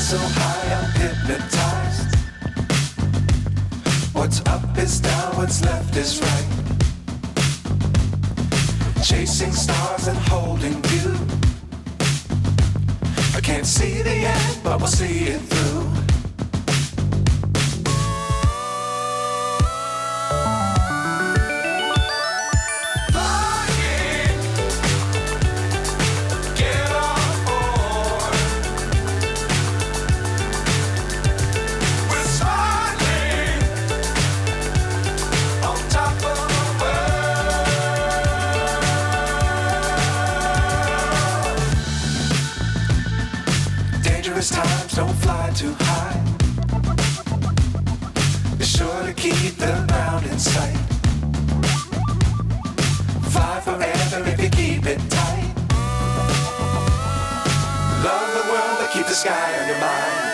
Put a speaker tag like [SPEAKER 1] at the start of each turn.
[SPEAKER 1] So high, I'm hypnotized. What's up is down, what's left is right. Chasing stars and holding you. I can't see the end, but we'll see it through. Dangerous times, don't fly too high. Be sure to keep the ground in sight. Fly forever if you keep it tight. Love the world, but keep the sky on your mind.